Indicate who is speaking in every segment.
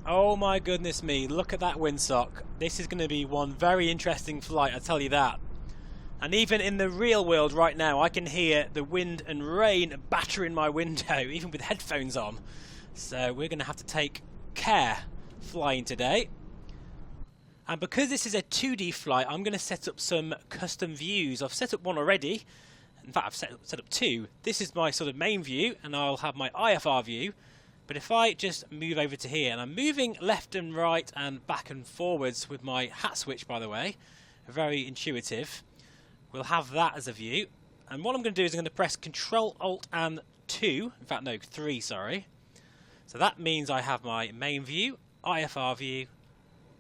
Speaker 1: Oh my goodness me, look at that windsock. This is going to be one very interesting flight, I tell you that. And even in the real world right now, I can hear the wind and rain battering my window, even with headphones on. So we're going to have to take care flying today. And because this is a 2D flight, I'm going to set up some custom views. I've set up one already. In fact, I've set up two. This is my sort of main view, and I'll have my IFR view. But if I just move over to here, and I'm moving left and right and back and forwards with my hat switch, by the way, very intuitive. We'll have that as a view. And what I'm going to do is I'm going to press Control Alt and 2. In fact, no, 3, sorry. So that means I have my main view, IFR view,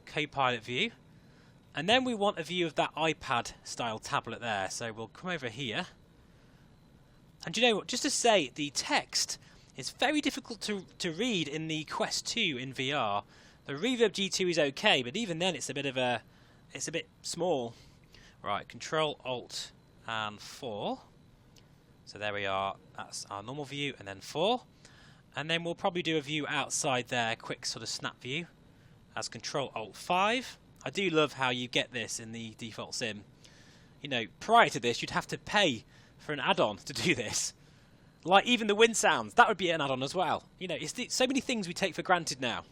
Speaker 1: co-pilot view. And then we want a view of that iPad style tablet there. So we'll come over here. And you know what, just to say, the text is very difficult to read in the Quest 2 in VR. The Reverb G2 is okay, but even then it's a bit small. Right, Control Alt and 4. So there we are, that's our normal view, and then 4. And then we'll probably do a view outside there, quick sort of snap view, as Control Alt 5. I do love how you get this in the default sim. You know, prior to this, you'd have to pay for an add-on to do this. Like even the wind sounds, that would be an add-on as well. You know, it's so many things we take for granted now.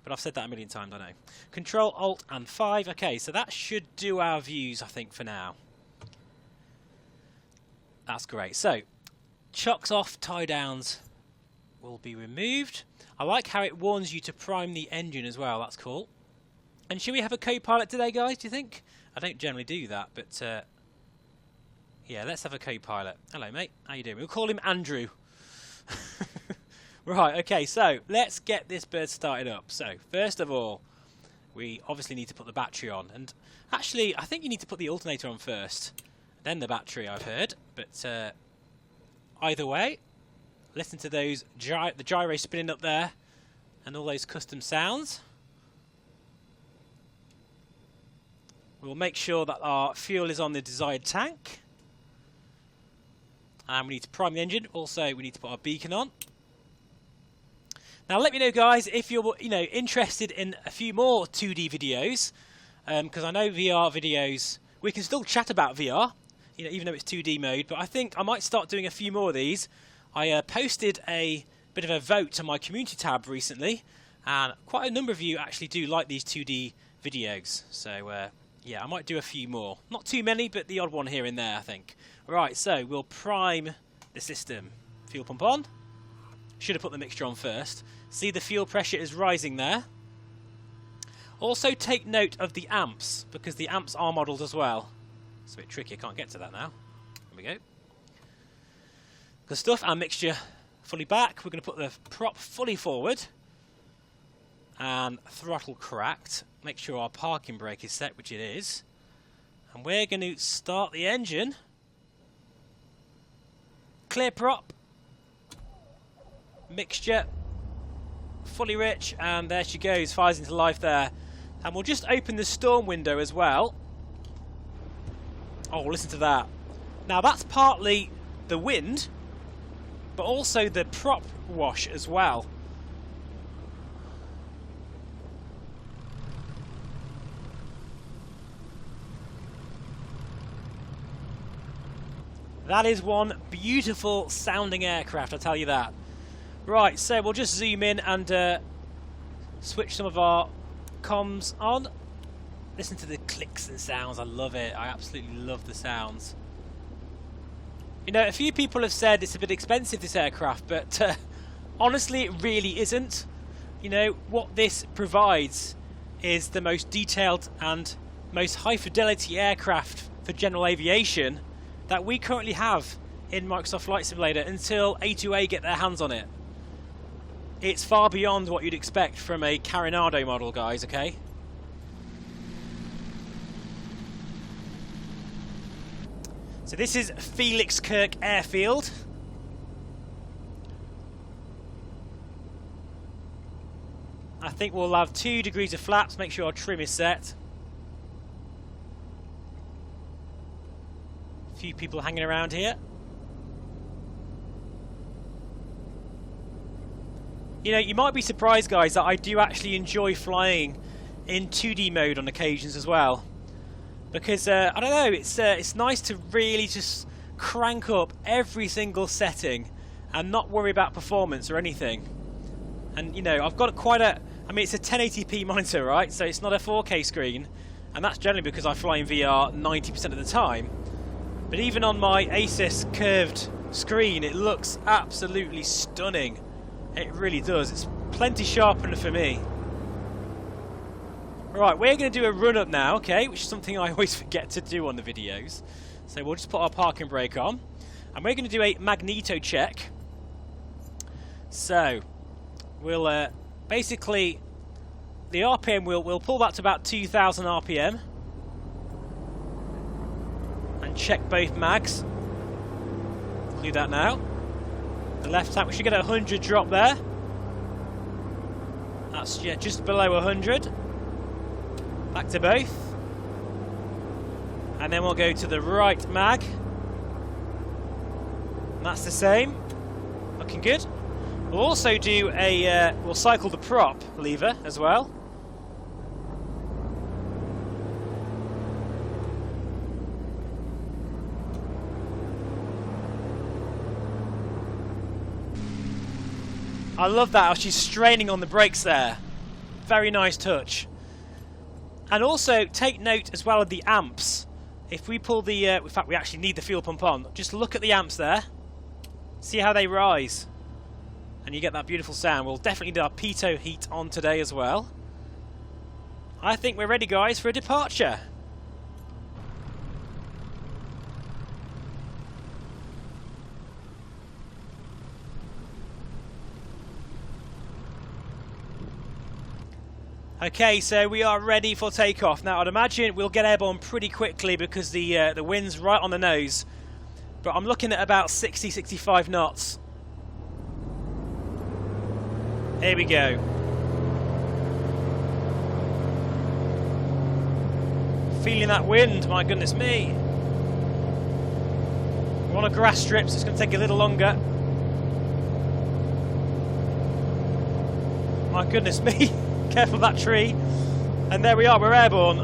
Speaker 1: But I've said that a million times, I know. Control Alt and 5. Okay, so that should do our views, I think, for now. That's great. So, chocks off, tie downs will be removed. I like how it warns you to prime the engine as well. That's cool. And should we have a co-pilot today, guys, do you think? I don't generally do that, but yeah, let's have a co-pilot. Hello, mate. How you doing? We'll call him Andrew. Right, okay, so let's get this bird started up. So, first of all, we obviously need to put the battery on. And actually, I think you need to put the alternator on first, then the battery, I've heard. But either way, listen to those the gyro spinning up there and all those custom sounds. We'll make sure that our fuel is on the desired tank. And we need to prime the engine. Also, we need to put our beacon on. Now, let me know, guys, if you're interested in a few more 2D videos, because I know VR videos, we can still chat about VR, even though it's 2D mode. But I think I might start doing a few more of these. I posted a bit of a vote on my community tab recently, and quite a number of you actually do like these 2D videos. So yeah, I might do a few more. Not too many, but the odd one here and there, I think. Right, so we'll prime the system. Fuel pump on. Should have put the mixture on first. See, the fuel pressure is rising there. Also take note of the amps, because the amps are modelled as well. It's a bit tricky, I can't get to that now. There we go. Good stuff, our mixture fully back. We're going to put the prop fully forward. And throttle cracked. Make sure our parking brake is set, which it is. And we're going to start the engine. Clear prop. Mixture. Fully rich. And there she goes. Fires into life there. And we'll just open the storm window as well. Oh, listen to that. Now that's partly the wind, but also the prop wash as well. That is one beautiful sounding aircraft, I'll tell you that. Right, so we'll just zoom in and switch some of our comms on. Listen to the clicks and sounds, I love it. I absolutely love the sounds. You know, a few people have said it's a bit expensive, this aircraft, but honestly, it really isn't. You know, what this provides is the most detailed and most high fidelity aircraft for general aviation that we currently have in Microsoft Flight Simulator until A2A get their hands on it. It's far beyond what you'd expect from a Carinado model, guys, okay? So this is Felix Kirk Airfield. I think we'll have 2 degrees of flaps, make sure our trim is set. Few people hanging around here. You know, you might be surprised, guys, that I do actually enjoy flying in 2D mode on occasions as well. Because, I don't know, it's nice to really just crank up every single setting and not worry about performance or anything. And, you know, I've got quite a... I mean, it's a 1080p monitor, right? So it's not a 4K screen. And that's generally because I fly in VR 90% of the time. But even on my ASUS curved screen, it looks absolutely stunning. It really does. It's plenty sharper for me. Right, we're going to do a run-up now, okay, which is something I always forget to do on the videos. So we'll just put our parking brake on. And we're going to do a magneto check. So, we'll basically... The RPM, we'll pull that to about 2,000 RPM. And check both mags. We'll do that now. The left hand, we should get a 100 drop there. That's just below 100. Back to both. And then we'll go to the right mag. And that's the same. Looking good. We'll also do a, we'll cycle the prop lever as well. I love that how she's straining on the brakes there. Very nice touch. And also take note as well of the amps. If we pull the, in fact we actually need the fuel pump on. Just look at the amps there. See how they rise. And you get that beautiful sound. We'll definitely do our pitot heat on today as well. I think we're ready, guys, for a departure. Okay, so we are ready for takeoff. Now, I'd imagine we'll get airborne pretty quickly because the wind's right on the nose. But I'm looking at about 60, 65 knots. Here we go. Feeling that wind, my goodness me. We're on a grass strip, so it's going to take a little longer. My goodness me. Careful of that tree. And there we are, we're airborne.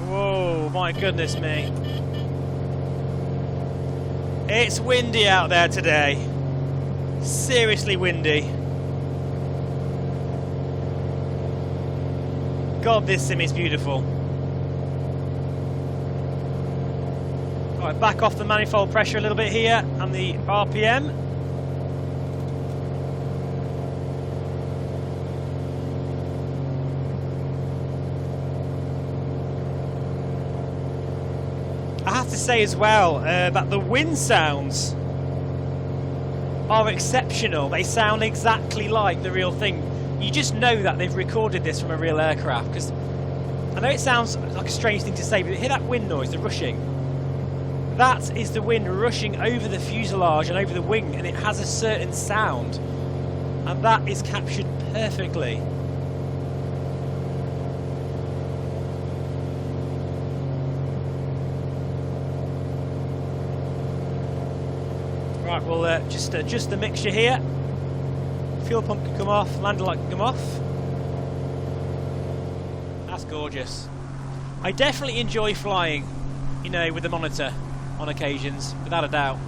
Speaker 1: Whoa, my goodness me. It's windy out there today. Seriously windy. God, this sim is beautiful. Right, back off the manifold pressure a little bit here and the RPM. I have to say as well that the wind sounds are exceptional. They sound exactly like the real thing. You just know that they've recorded this from a real aircraft, because I know it sounds like a strange thing to say, but you hear that wind noise, the rushing. That is the wind rushing over the fuselage and over the wing, and it has a certain sound, and that is captured perfectly. Right, we'll just adjust the mixture here. Fuel pump can come off, lander light can come off. That's gorgeous. I definitely enjoy flying, you know, with the monitor on occasions, without a doubt.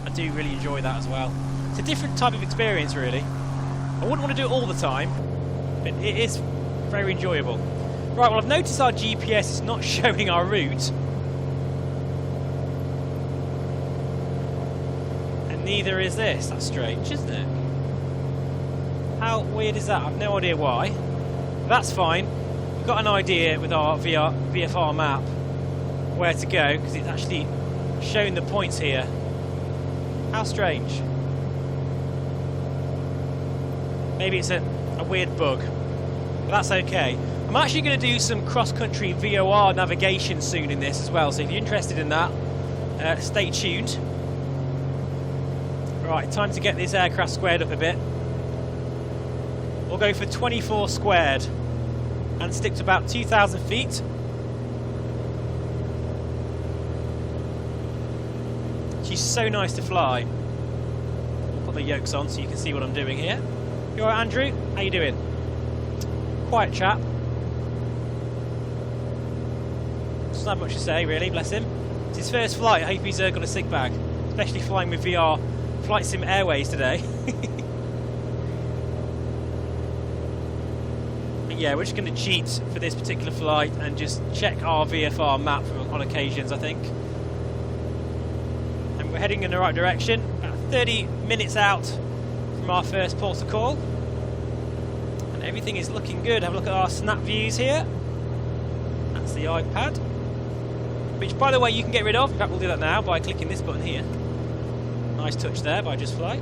Speaker 1: I do really enjoy that as well. It's a different type of experience, really. I wouldn't want to do it all the time, but it is very enjoyable. Right, well, I've noticed our GPS is not showing our route. And neither is this. That's strange, isn't it? How weird is that? I've no idea why. But that's fine. We've got an idea with our VFR map where to go, because it's actually showing the points here. How strange. Maybe it's a weird bug, but that's okay. I'm actually going to do some cross-country VOR navigation soon in this as well, so if you're interested in that, stay tuned. Right, time to get this aircraft squared up a bit. We'll go for 24 squared. and stick to about 2,000 feet. She's so nice to fly. I'll put the yokes on so you can see what I'm doing here. You alright, Andrew? How you doing? Quiet chap. Doesn't have much to say really, bless him. It's his first flight. I hope he's got a sick bag, especially flying with VR Flight Sim Airways today. But yeah, we're just going to cheat for this particular flight and just check our VFR map on occasions, I think. And we're heading in the right direction, about 30 minutes out from our first port of call. And everything is looking good. Have a look at our snap views here. That's the iPad, which by the way you can get rid of. In fact, we'll do that now by clicking this button here. Nice touch there by Just Fly.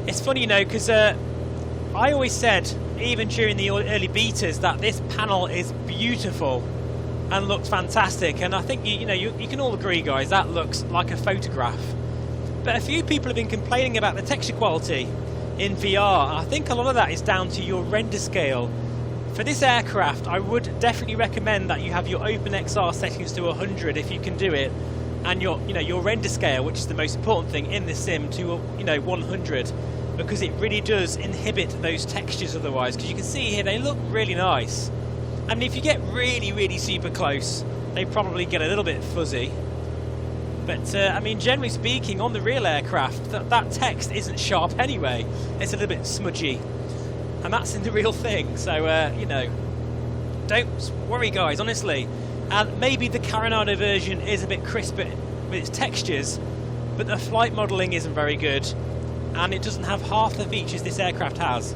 Speaker 1: It's funny, you know, because I always said, even during the early betas, that this panel is beautiful and looks fantastic. And I think you can all agree, guys, that looks like a photograph. But a few people have been complaining about the texture quality in VR. And I think a lot of that is down to your render scale. For this aircraft, I would definitely recommend that you have your OpenXR settings to 100 if you can do it, and your render scale, which is the most important thing in this sim, to 100, because it really does inhibit those textures otherwise. Because you can see here they look really nice. I mean, if you get really super close, they probably get a little bit fuzzy. But I mean, generally speaking, on the real aircraft, that text isn't sharp anyway. It's a little bit smudgy, and that's in the real thing. So don't worry, guys. Honestly, and maybe the Carinado version is a bit crisper with its textures, but the flight modelling isn't very good, and it doesn't have half the features this aircraft has.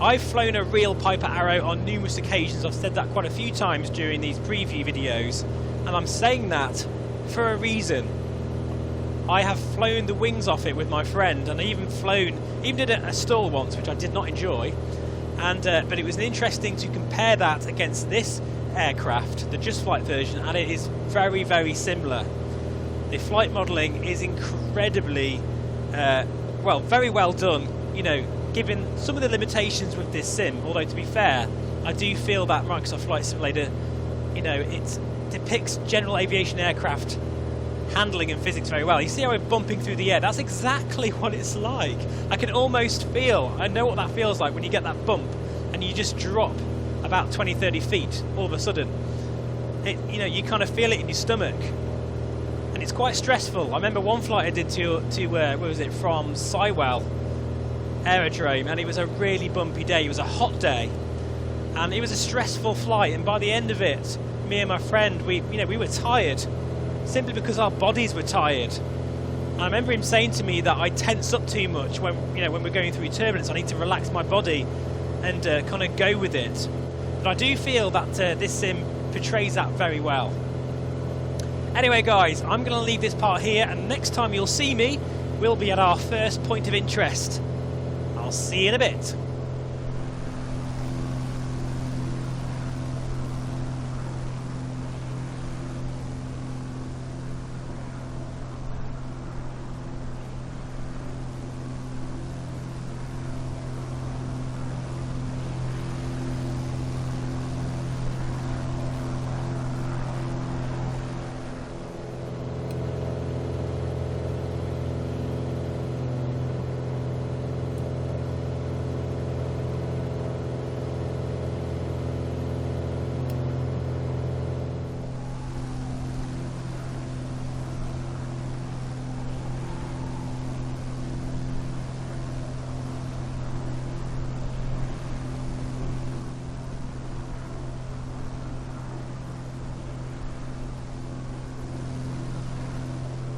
Speaker 1: I've flown a real Piper Arrow on numerous occasions. I've said that quite a few times during these preview videos, and I'm saying that for a reason. I have flown the wings off it with my friend, and I even did a stall once, which I did not enjoy. And but it was interesting to compare that against this aircraft, the Just Flight version, and it is very similar. The flight modelling is incredibly very well done. Given some of the limitations with this sim, although to be fair, I do feel that Microsoft Flight Simulator, it depicts general aviation aircraft handling and physics very well. You see how we're bumping through the air? That's exactly what it's like. I can almost feel, I know what that feels like when you get that bump and you just drop about 20-30 feet all of a sudden. You kind of feel it in your stomach, and it's quite stressful. I remember one flight I did to where was it, from Sywell Aerodrome, and it was a really bumpy day. It was a hot day, and it was a stressful flight, and by the end of it, me and my friend, we were tired simply because our bodies were tired. And I remember him saying to me that I tense up too much when we're going through turbulence. I need to relax my body and kind of go with it. But I do feel that this sim portrays that very well. Anyway, guys, I'm going to leave this part here, and next time you'll see me, we'll be at our first point of interest. I'll see you in a bit.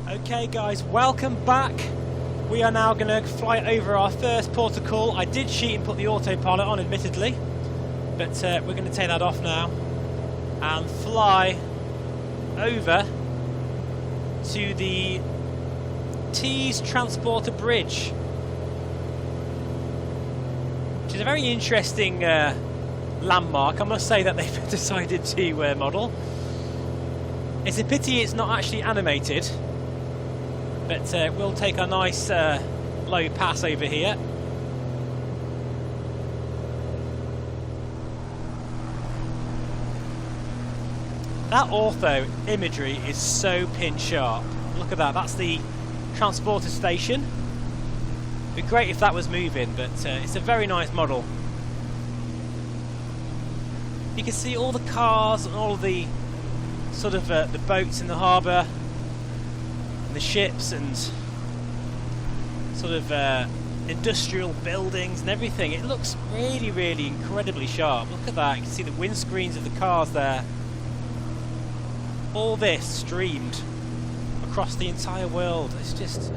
Speaker 1: Okay guys, welcome back. We are now going to fly over our first port of call. I did cheat and put the autopilot on, admittedly, but we're going to take that off now and fly over to the Tees Transporter Bridge, which is a very interesting landmark, I must say, that they've decided to model. It's a pity it's not actually animated, but we'll take a nice low pass over here. That ortho imagery is so pin sharp. Look at that, that's the transporter station. It'd be great if that was moving, but it's a very nice model. You can see all the cars and all of the sort of the boats in the harbour, and the ships, and sort of industrial buildings and everything. It looks really, really incredibly sharp. Look at that, you can see the windscreens of the cars there. All this streamed across the entire world. It's just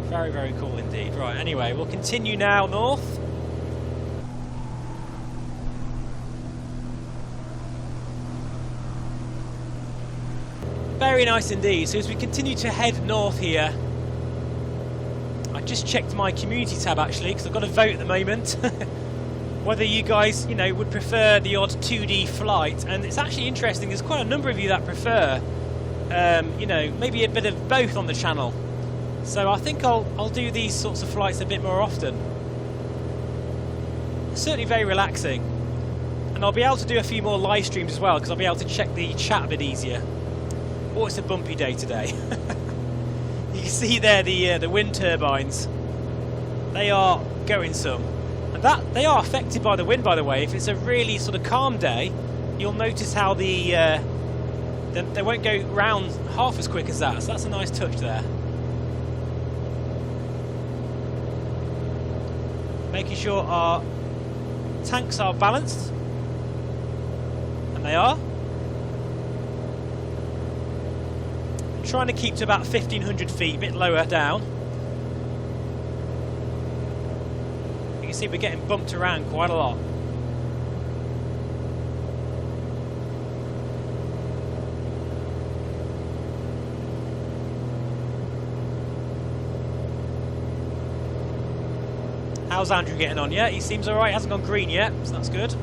Speaker 1: very, very cool indeed. Right, anyway, we'll continue now north. Very nice indeed. So as we continue to head north here, I just checked my community tab actually, because I've got a vote at the moment whether you guys, you know, would prefer the odd 2D flight, and it's actually interesting. There's quite a number of you that prefer, you know, maybe a bit of both on the channel. So I think I'll do these sorts of flights a bit more often. It's certainly very relaxing, and I'll be able to do a few more live streams as well, because I'll be able to check the chat a bit easier. Oh, it's a bumpy day today. You can see there the wind turbines. They are going some. And that they are affected by the wind, by the way. If it's a really sort of calm day, you'll notice how they won't go round half as quick as that. So that's a nice touch there. Making sure our tanks are balanced. And they are. Trying to keep to about 1,500 feet, a bit lower down. You can see we're getting bumped around quite a lot. How's Andrew getting on? Yeah, he seems alright, hasn't gone green yet, so that's good.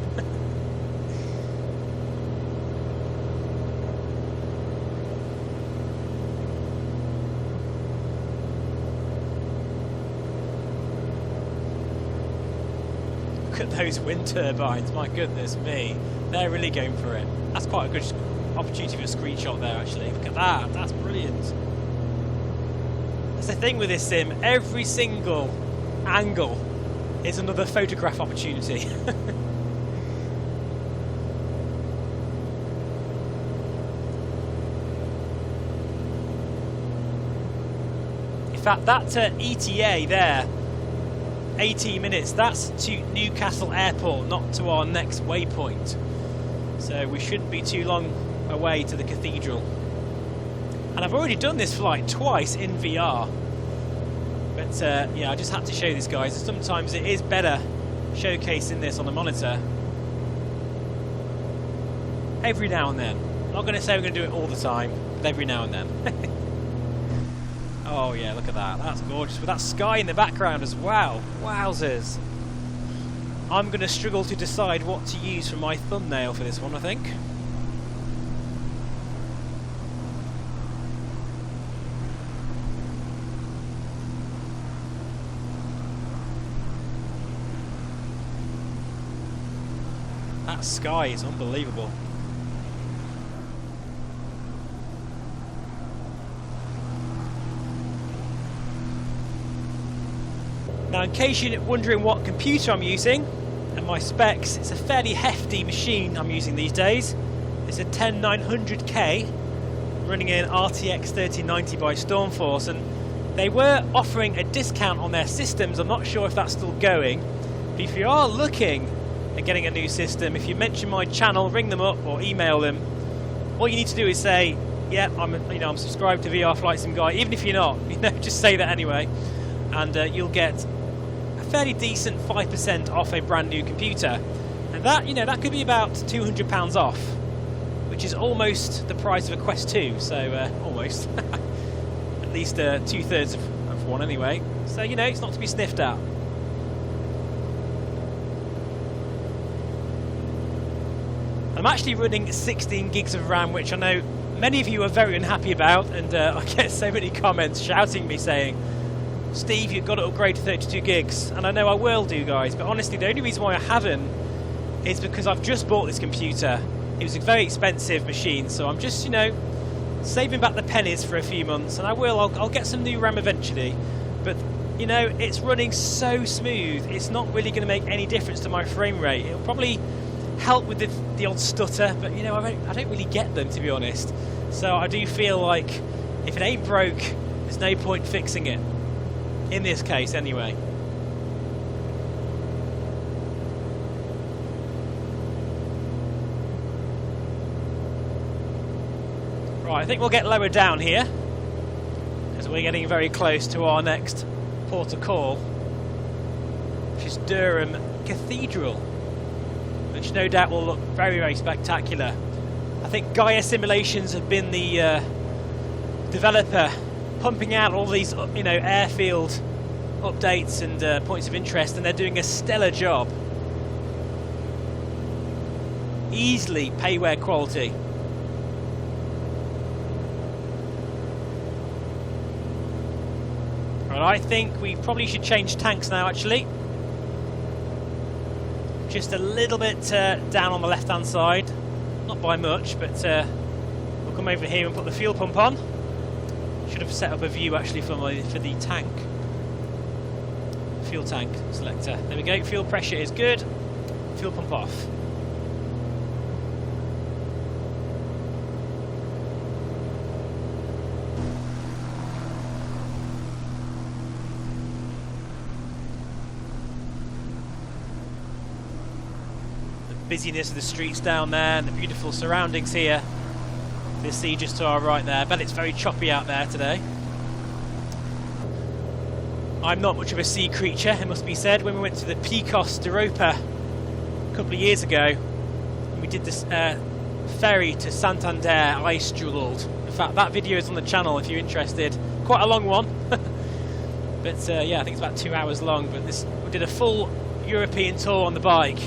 Speaker 1: Look at those wind turbines, my goodness me. They're really going for it. That's quite a good opportunity for a screenshot there actually. Look at that, that's brilliant. That's the thing with this sim, every single angle is another photograph opportunity. In fact, that ETA there, 18 minutes, that's to Newcastle Airport, not to our next waypoint. So we shouldn't be too long away to the cathedral. And I've already done this flight twice in VR. But yeah, I just had to show this, guys. Sometimes it is better showcasing this on a monitor. Every now and then. I'm not going to say we're going to do it all the time, but every now and then. Oh yeah, look at that. That's gorgeous. With that sky in the background as well. Wowzers. I'm going to struggle to decide what to use for my thumbnail for this one, I think. That sky is unbelievable. Now, in case you're wondering what computer I'm using and my specs, it's a fairly hefty machine I'm using these days. It's a 10900K running in RTX 3090 by STORMFORCE, and they were offering a discount on their systems. I'm not sure if that's still going, but if you are looking at getting a new system, if you mention my channel, ring them up or email them. All you need to do is say, yeah, I'm subscribed to VR Flight Sim Guy, even if you're not, just say that anyway, and you'll get fairly decent 5% off a brand new computer, and that that could be about £200 off, which is almost the price of a Quest 2. So almost, at least 2/3 of one anyway. So it's not to be sniffed at. I'm actually running 16 gigs of RAM, which I know many of you are very unhappy about, and I get so many comments shouting me saying, Steve, you've got to upgrade to 32 gigs, and I know I will do, guys, but honestly the only reason why I haven't is because I've just bought this computer. It was a very expensive machine, so I'm just, you know, saving back the pennies for a few months, and I'll get some new RAM eventually, but you know, it's running so smooth, it's not really going to make any difference to my frame rate. It'll probably help with the odd stutter, but you know, I don't really get them, to be honest. So I do feel like if it ain't broke, there's no point fixing it. In this case, anyway. Right, I think we'll get lower down here, because we're getting very close to our next port of call, which is Durham Cathedral, which no doubt will look very, very spectacular. I think Gaia Simulations have been the developer pumping out all these, you know, airfield updates and points of interest, and they're doing a stellar job. Easily payware quality. I think we probably should change tanks now, actually. Just a little bit down on the left hand side, not by much, but we'll come over here and put the fuel pump on. Should have set up a view actually for the tank. Fuel tank selector. There we go, fuel pressure is good. Fuel pump off. Busyness of the streets down there and the beautiful surroundings here. The sea just to our right there. I bet it's very choppy out there today. I'm not much of a sea creature, it must be said. When we went to the Picos d'Europa a couple of years ago, and we did this ferry to Santander, I struggled. In fact, that video is on the channel if you're interested. Quite a long one. But yeah, I think it's about 2 hours long. But we did a full European tour on the bike.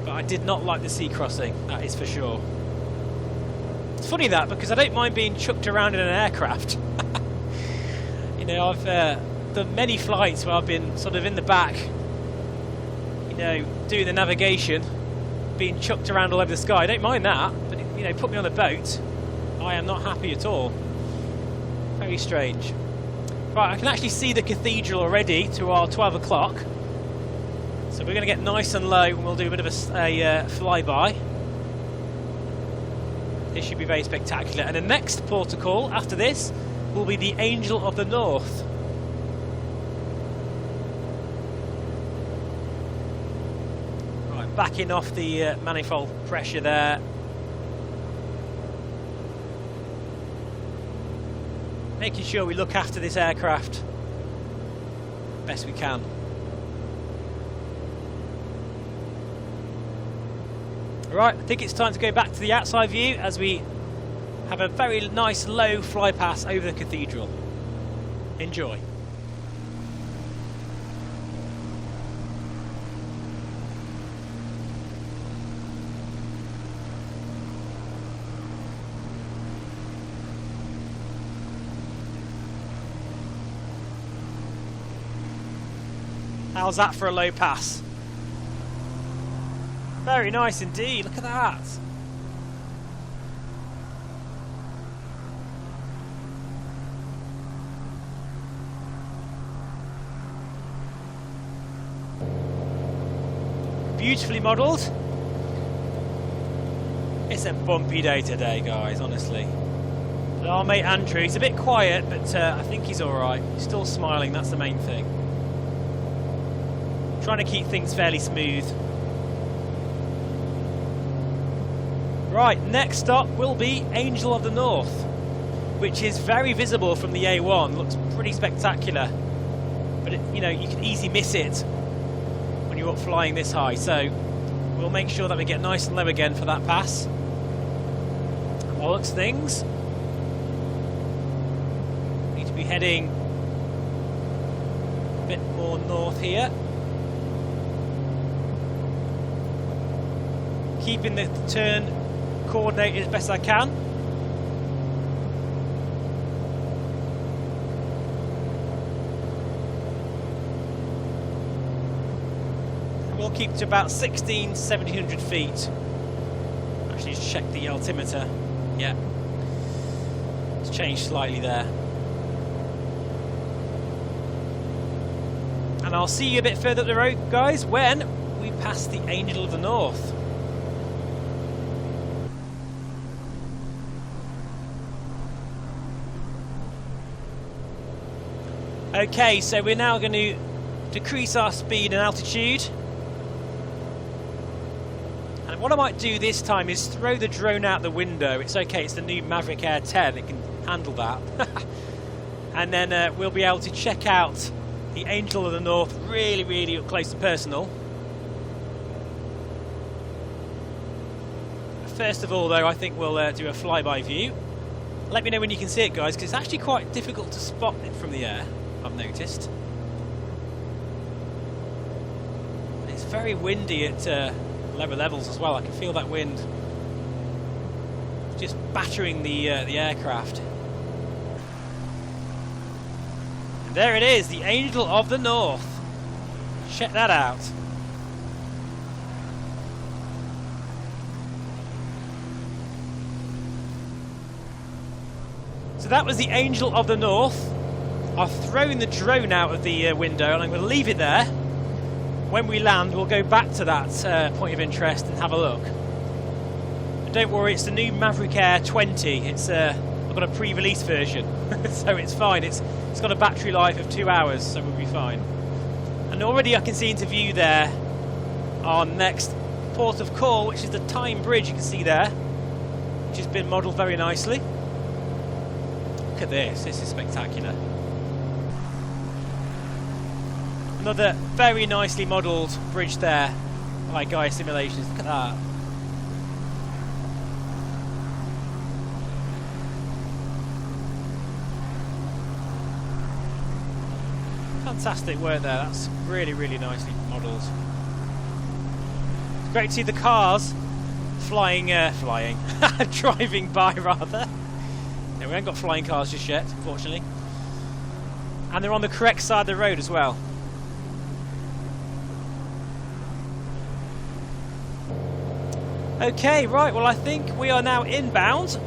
Speaker 1: I did not like the sea crossing, that is for sure. It's funny that, because I don't mind being chucked around in an aircraft. You know, I've done many flights where I've been sort of in the back, you know, doing the navigation, being chucked around all over the sky. I don't mind that, but you know, put me on a boat, I am not happy at all. Very strange. Right, I can actually see the cathedral already to our 12 o'clock. So we're going to get nice and low and we'll do a bit of a flyby. This should be very spectacular. And the next port of call after this will be the Angel of the North. Right, backing off the manifold pressure there. Making sure we look after this aircraft best we can. Right, I think it's time to go back to the outside view as we have a very nice low fly pass over the cathedral. Enjoy. How's that for a low pass? Very nice indeed, look at that. Beautifully modelled. It's a bumpy day today, guys, honestly. But our mate Andrew, he's a bit quiet, but I think he's alright. He's still smiling, that's the main thing. Trying to keep things fairly smooth. Right, next stop will be Angel of the North, which is very visible from the A1. Looks pretty spectacular, but you know, you can easily miss it when you're up flying this high. So we'll make sure that we get nice and low again for that pass. And by the looks of things, need to be heading a bit more north here. keeping the turn coordinated as best I can. And we'll keep to about 1700 feet. Actually, just check the altimeter. Yeah, it's changed slightly there. And I'll see you a bit further up the road, guys, when we pass the Angel of the North. Okay, so we're now going to decrease our speed and altitude. And what I might do this time is throw the drone out the window. It's okay, it's the new Maverick Air 10, it can handle that. And then we'll be able to check out the Angel of the North really, really up close and personal. First of all, though, I think we'll do a flyby view. Let me know when you can see it, guys, because it's actually quite difficult to spot it from the air, I've noticed. It's very windy at lower levels as well. I can feel that wind just battering the aircraft. There it is, the Angel of the North. Check that out. So that was the Angel of the North. I've thrown the drone out of the window and I'm going to leave it there. When we land, we'll go back to that point of interest and have a look. And don't worry, it's the new Maverick Air 20. It's I've got a pre-release version, so it's fine. It's got a battery life of 2 hours, so we'll be fine. And already I can see into view there our next port of call, which is the Tyne Bridge, you can see there, which has been modelled very nicely. Look at this is spectacular. Another very nicely modelled bridge there by Gaia Simulations, look at that. Fantastic work there, that's really, really nicely modelled. It's great to see the cars driving by rather. Yeah, we haven't got flying cars just yet, unfortunately. And they're on the correct side of the road as well. Okay, right, well I think we are now inbound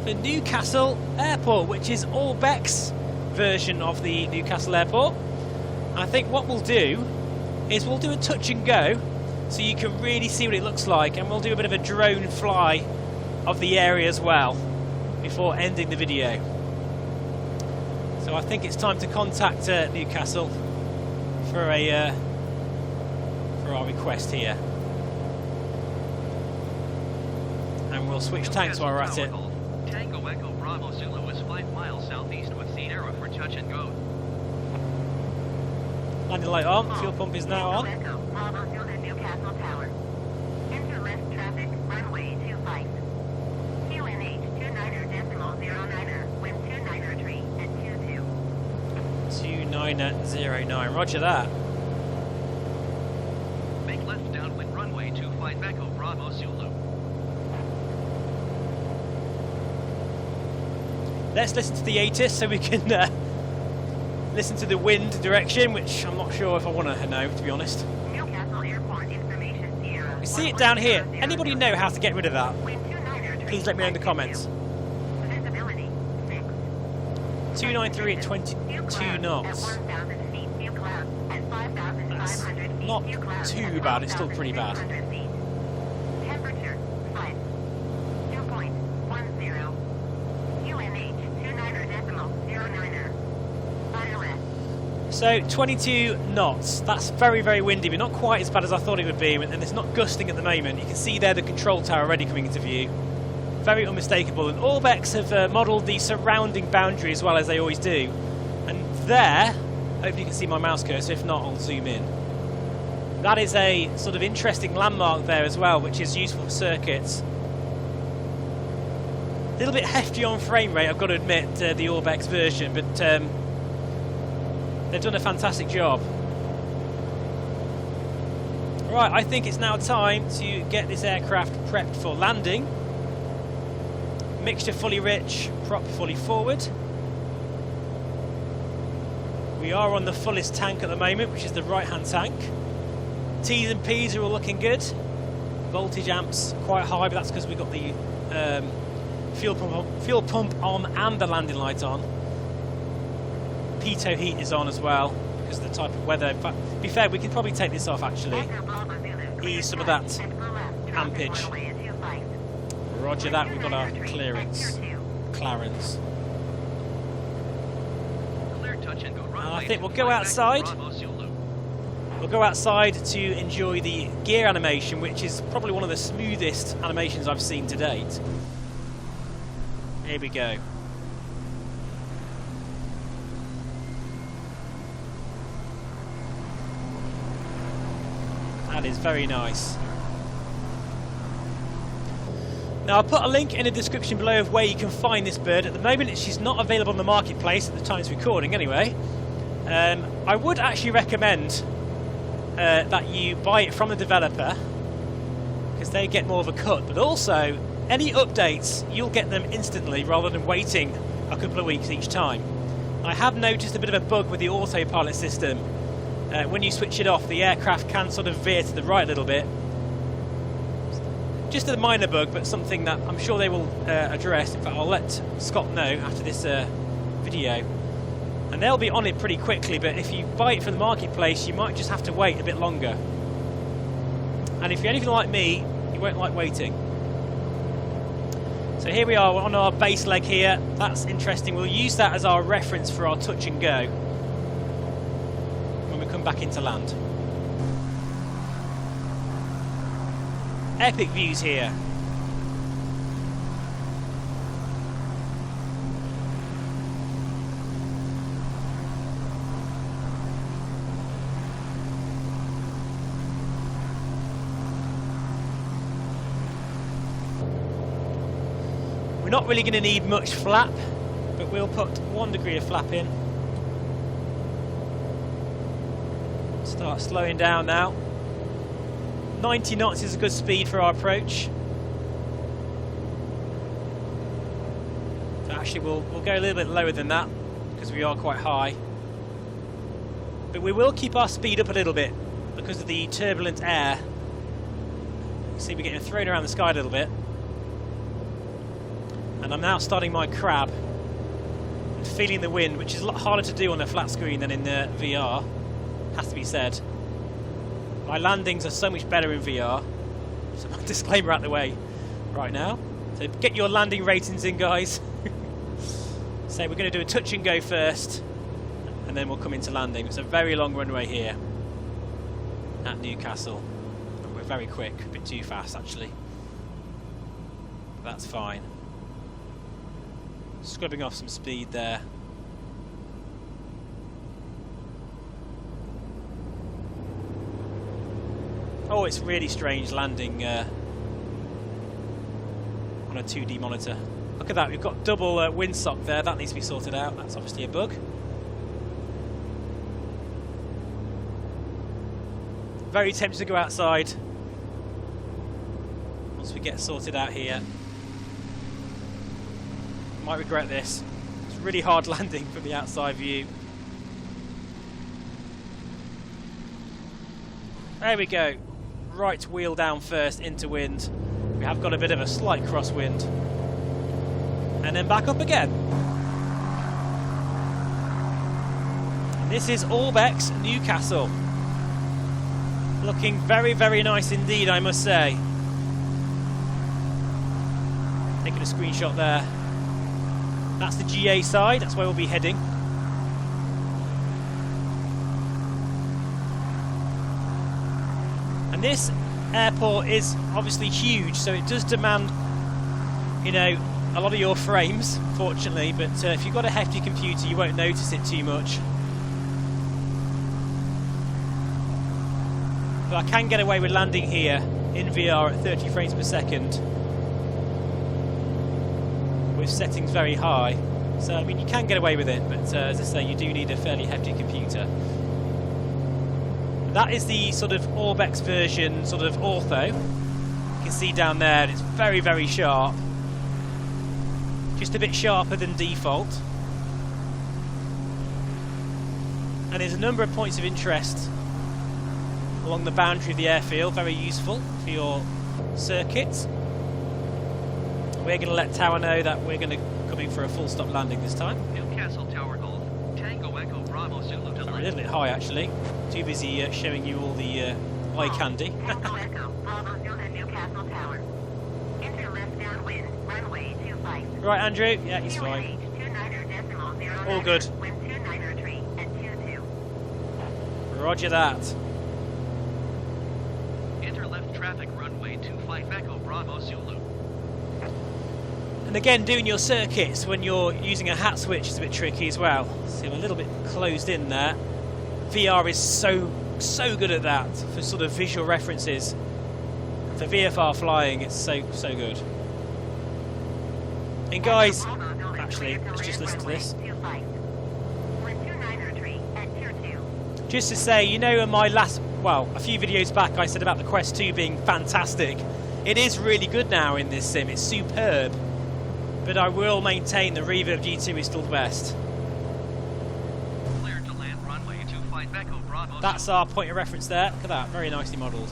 Speaker 1: for Newcastle Airport, which is Orbx version of the Newcastle Airport. I think what we'll do is we'll do a touch and go so you can really see what it looks like, and we'll do a bit of a drone fly of the area as well before ending the video. So I think it's time to contact Newcastle for our request here, and we'll switch tanks while we're at it.
Speaker 2: Tango Echo Bravo Zulu is 5 miles southeast with Sierra for touch and go.
Speaker 1: Landing light on, fuel pump is now on.
Speaker 3: Echo Bravo Zulu Newcastle Tower. Enter left traffic, runway 25. QNH 29.09er, wind 293 at 22.
Speaker 1: 2909, roger that.
Speaker 2: Make left downwind runway 25 Echo Bravo Zulu.
Speaker 1: Let's listen to the ASUS so we can listen to the wind direction, which I'm not sure if I want to know, to be honest.
Speaker 3: Newcastle Airport information Sierra.
Speaker 1: We see it down here. Anybody know how to get rid of that? Please let me know in the comments.
Speaker 3: Visibility 6.
Speaker 1: 293 at 22 knots.
Speaker 3: At 1,000 feet, view clouds. At 5,500 feet,
Speaker 1: not
Speaker 3: view clouds.
Speaker 1: too
Speaker 3: At
Speaker 1: bad, it's still pretty bad.
Speaker 3: 12,600 feet. Temperature 5. 2.10. QNH 29.09er. Fire
Speaker 1: So 22 knots. That's very, very windy, but not quite as bad as I thought it would be. And it's not gusting at the moment. You can see there the control tower already coming into view. Very unmistakable. And Orbx have modelled the surrounding boundary as well, as they always do. And there, hopefully you can see my mouse cursor. If not, I'll zoom in. That is a sort of interesting landmark there as well, which is useful for circuits. A little bit hefty on frame rate, I've got to admit, the Orbx version, but they've done a fantastic job. Right, I think it's now time to get this aircraft prepped for landing. Mixture fully rich, prop fully forward. We are on the fullest tank at the moment, which is the right-hand tank. T's and P's are all looking good. Voltage amps quite high, but that's because we've got the fuel pump on and the landing light on. Pitot heat is on as well because of the type of weather. In fact, to be fair, we can probably take this off actually. Ease some of that ampage. Roger that, we've got our clearance. Clarence. I think we'll go outside. We'll go outside to enjoy the gear animation, which is probably one of the smoothest animations I've seen to date. Here we go. That is very nice. Now I'll put a link in the description below of where you can find this bird. At the moment she's not available on the marketplace at the time it's recording anyway. I would actually recommend that you buy it from the developer because they get more of a cut, but also any updates you'll get them instantly rather than waiting a couple of weeks each time. I have noticed a bit of a bug with the autopilot system. When you switch it off, the aircraft can sort of veer to the right a little bit. Just a minor bug, but something that I'm sure they will address. In fact, I'll let Scott know after this video. And they'll be on it pretty quickly, but if you buy it from the marketplace, you might just have to wait a bit longer. And if you're anything like me, you won't like waiting. So here we are, we're on our base leg here. That's interesting. We'll use that as our reference for our touch and go when we come back into land. Epic views here. We're not really going to need much flap, but we'll put 1 degree of flap in. Start slowing down now. 90 knots is a good speed for our approach. Actually, we'll go a little bit lower than that because we are quite high. But we will keep our speed up a little bit because of the turbulent air. You see we're getting thrown around the sky a little bit. And I'm now starting my crab and feeling the wind, which is a lot harder to do on a flat screen than in the VR, has to be said. My landings are so much better in VR. So my disclaimer out the way right now. So get your landing ratings in, guys. So we're going to do a touch and go first, and then we'll come into landing. It's a very long runway here at Newcastle. And we're very quick, a bit too fast actually. But that's fine. Scrubbing off some speed there. Oh, it's really strange landing on a 2D monitor. Look at that, we've got double windsock there. That needs to be sorted out. That's obviously a bug. Very tempted to go outside once we get sorted out here. Might regret this. It's really hard landing from the outside view. There we go. Right wheel down first into wind. We have got a bit of a slight crosswind. And then back up again. And this is Orbx Newcastle. Looking very, very nice indeed, I must say. Taking a screenshot there. That's the GA side, that's where we'll be heading. And this airport is obviously huge, so it does demand, you know, a lot of your frames, fortunately, but if you've got a hefty computer, you won't notice it too much. But I can get away with landing here in VR at 30 frames per second. With settings very high, so I mean you can get away with it, but as I say, you do need a fairly hefty computer. That is the sort of Orbx version, sort of ortho. You can see down there, it's very, very sharp. Just a bit sharper than default. And there's a number of points of interest along the boundary of the airfield, very useful for your circuits. We're going to let Tower know that we're going to come in for a full stop landing this time.
Speaker 2: Newcastle Tower Golf, Tango Echo Bravo Zulu to
Speaker 1: We're a
Speaker 2: land.
Speaker 1: little bit high actually. Too busy showing you all the eye candy.
Speaker 3: Tango Echo, Bravo Zulu Newcastle Tower. Enter left downwind, runway 25.
Speaker 1: Right, Andrew? Yeah, he's fine. All good.
Speaker 3: Wind 293 at 22.
Speaker 1: Roger that.
Speaker 2: Enter left traffic runway 25 Echo Bravo Zulu.
Speaker 1: And again, doing your circuits when you're using a hat switch is a bit tricky as well. See, I'm a little bit closed in there. VR is so good at that for sort of visual references. For VFR flying, it's so good. And guys, actually, let's just listen to this. Just to say, you know, in my last, well, a few videos back, I said about the Quest 2 being fantastic. It is really good now in this sim. It's superb. But I will maintain the Reverb G2 is still the best.
Speaker 2: Cleared to land runway 25 Echo Bravo.
Speaker 1: That's our point of reference there. Look at that, very nicely modelled.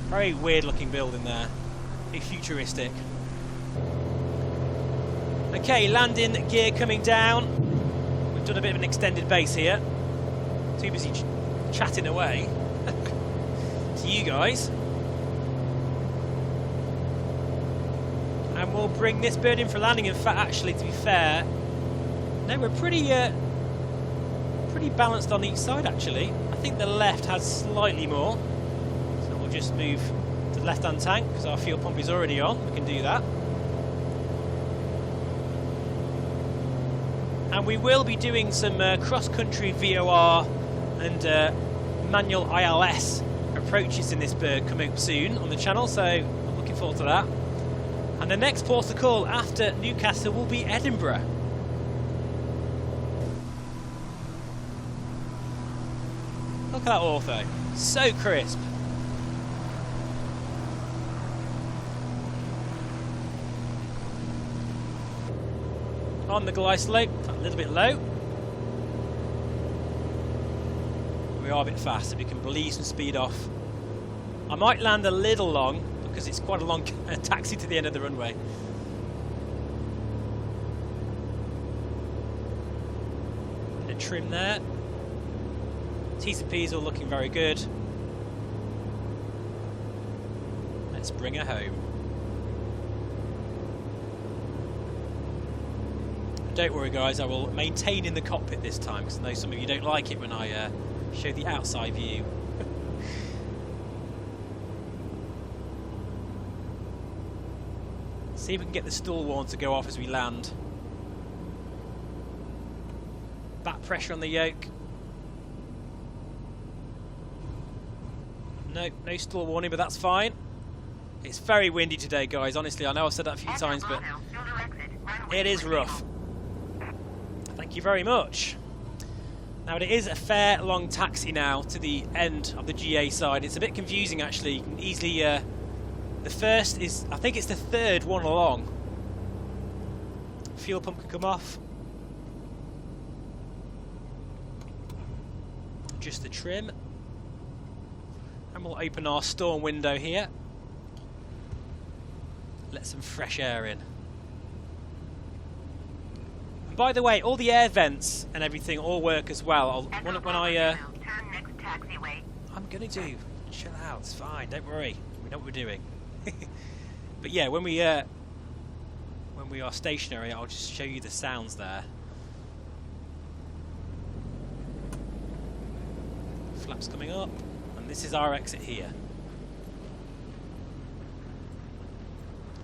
Speaker 1: Very weird looking build in there. Very futuristic. Okay, landing gear coming down. We've done a bit of an extended base here. Too busy chatting away to you guys. And we'll bring this bird in for landing. In fact, actually, to be fair, no, we're pretty balanced on each side, actually. I think the left has slightly more. So we'll just move to the left-hand tank, because our fuel pump is already on. We can do that. And we will be doing some cross-country VOR and manual ILS approaches in this bird coming up soon on the channel, so I'm looking forward to that. And the next port of call after Newcastle will be Edinburgh. Look at that ortho, so crisp. On the glide slope, a little bit low. We are a bit fast, so we can bleed some speed off. I might land a little long, because it's quite a long taxi to the end of the runway. Bit of trim there. TCP's all looking very good. Let's bring her home. Don't worry guys, I will maintain in the cockpit this time, because I know some of you don't like it when I show the outside view. See if we can get the stall warn to go off as we land. Back pressure on the yoke. No stall warning, but that's fine. It's very windy today, guys. Honestly, I know I've said that a few times, but it is rough. Thank you very much. Now, it is a fair long taxi now to the end of the GA side. It's a bit confusing, actually. You can easily... the first is... I think it's the third one along. Fuel pump can come off. Just the trim. And we'll open our storm window here. Let some fresh air in. And by the way, all the air vents and everything all work as well. When I I'm gonna do. Chill out. It's fine. Don't worry. We know what we're doing. But yeah, when we are stationary, I'll just show you the sounds there. Flaps coming up, and this is our exit here.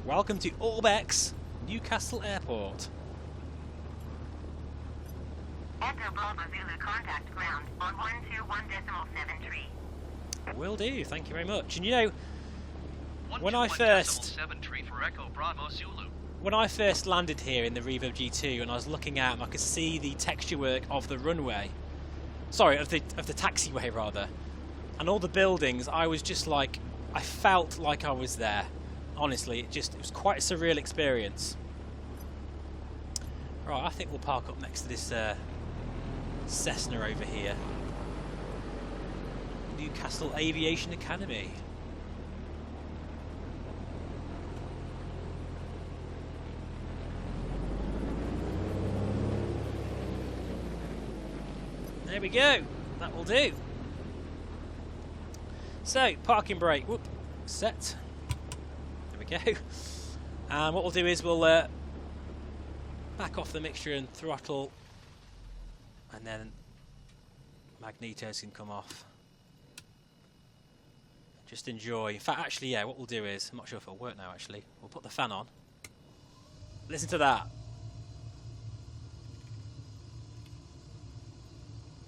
Speaker 1: Welcome to Orbx Newcastle Airport.
Speaker 3: Echo Bravo Zulu contact ground on 121.73.
Speaker 1: Will do. Thank you very much. And you know, when I
Speaker 2: 121.73 for Echo Bravo Zulu.
Speaker 1: When I first landed here in the Reverb G2 and I was looking out and I could see the texture work of the runway, sorry, of the taxiway rather, and all the buildings, I was just like, I felt like I was there. Honestly, it was quite a surreal experience. Right, I think we'll park up next to this Cessna over here. Newcastle Aviation Academy. There we go. That will do. So, parking brake. Whoop. Set. There we go. And what we'll do is we'll back off the mixture and throttle, and then magnetos can come off. Just enjoy. In fact, actually, yeah, what we'll do is, I'm not sure if it'll work now actually, we'll put the fan on. Listen to that.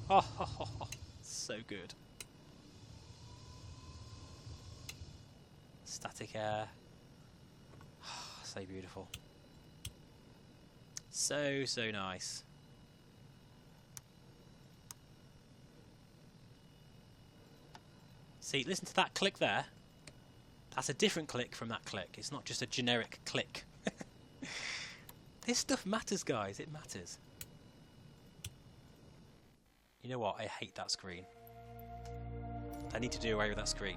Speaker 1: Oh, so good. Static air. So beautiful. So nice. See, listen to that click there. That's a different click from that click. It's not just a generic click. This stuff matters, guys. It matters. You know what? I hate that screen. I need to do away with that screen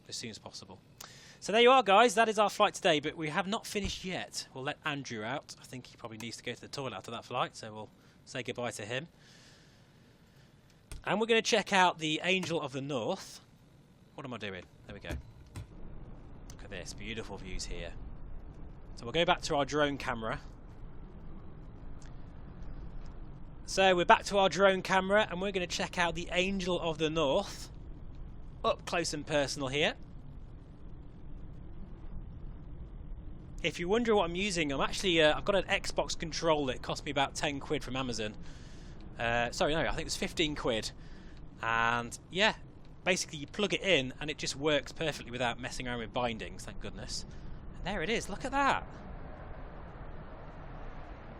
Speaker 1: as soon as possible. So there you are, guys. That is our flight today, but we have not finished yet. We'll let Andrew out. I think he probably needs to go to the toilet after that flight, so we'll say goodbye to him. And we're going to check out the Angel of the North. What am I doing? There we go. Look at this. Beautiful views here. So we'll go back to our drone camera. So we're back to our drone camera, and we're going to check out the Angel of the North. Up close and personal here. If you wonder what I'm using, I'm actually I've got an Xbox controller. It cost me about 10 quid from Amazon. Sorry, no, I think it was 15 quid. And yeah, basically you plug it in and it just works perfectly without messing around with bindings, thank goodness. And there it is, look at that.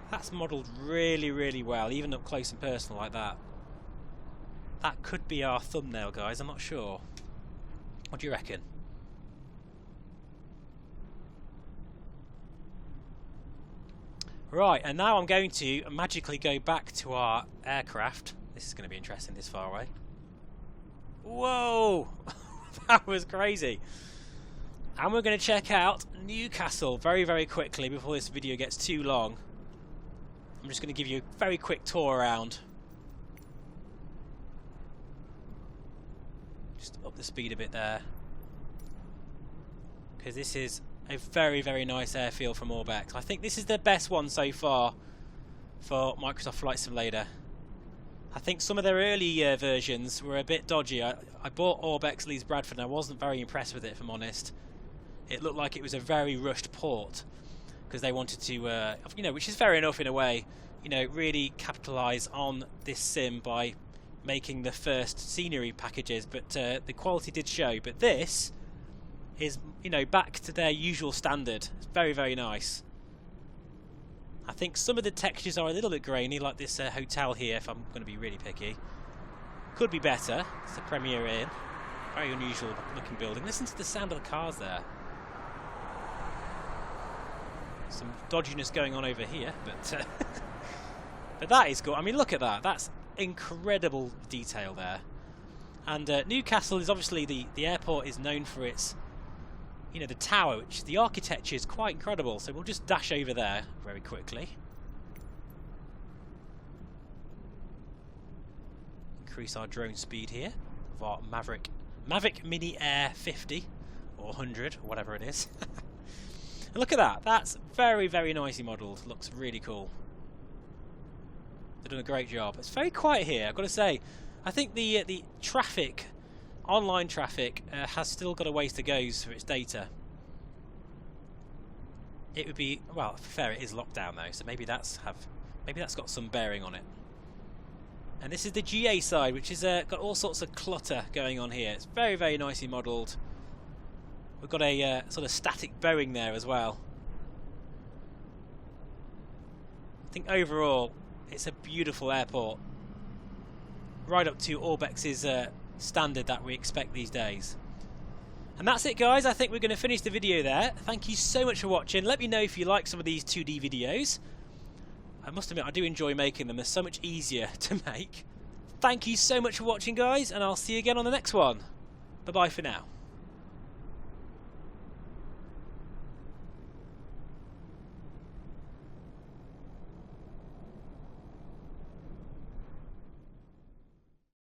Speaker 1: That's modelled really, really well, even up close and personal like that. That could be our thumbnail, guys, I'm not sure. What do you reckon? Right, and now I'm going to magically go back to our aircraft. This is going to be interesting this far away. Whoa! That was crazy. And we're going to check out Newcastle very, very quickly before this video gets too long. I'm just going to give you a very quick tour around. Just up the speed a bit there. Because this is a very, very nice airfield from Orbx. I think this is the best one so far for Microsoft Flight Simulator. I think some of their early versions were a bit dodgy. I bought Orbx Leeds Bradford and I wasn't very impressed with it, if I'm honest. It looked like it was a very rushed port because they wanted to, you know, which is fair enough in a way, you know, really capitalise on this sim by making the first scenery packages, but the quality did show. But this is, you know, back to their usual standard. It's very, very nice. I think some of the textures are a little bit grainy, like this hotel here, if I'm going to be really picky. Could be better. It's the Premier Inn. Very unusual looking building. Listen to the sound of the cars there. Some dodginess going on over here, but but that is cool. I mean, look at that. That's incredible detail there. And Newcastle is obviously the airport is known for its, you know, the tower, which the architecture is quite incredible. So we'll just dash over there very quickly. Increase our drone speed here of our Mavic Mini Air 50 or 100 or whatever it is. And look at that. That's very, very nicely modelled. Looks really cool. They've done a great job. It's very quiet here, I've got to say. I think the traffic, online traffic, has still got a ways to go for its data. It would be, well, fair, it is locked down though, so maybe that's got some bearing on it. And this is the GA side, which is got all sorts of clutter going on here. It's very, very nicely modelled. We've got a sort of static Boeing there as well. I think overall it's a beautiful airport. Right up to Orbx's standard that we expect these days. And that's it, guys. I think we're going to finish the video there. Thank you so much for watching. Let me know if you like some of these 2D videos. I must admit, I do enjoy making them. They're so much easier to make. Thank you so much for watching, guys, and I'll see you again on the next one. Bye-bye for now.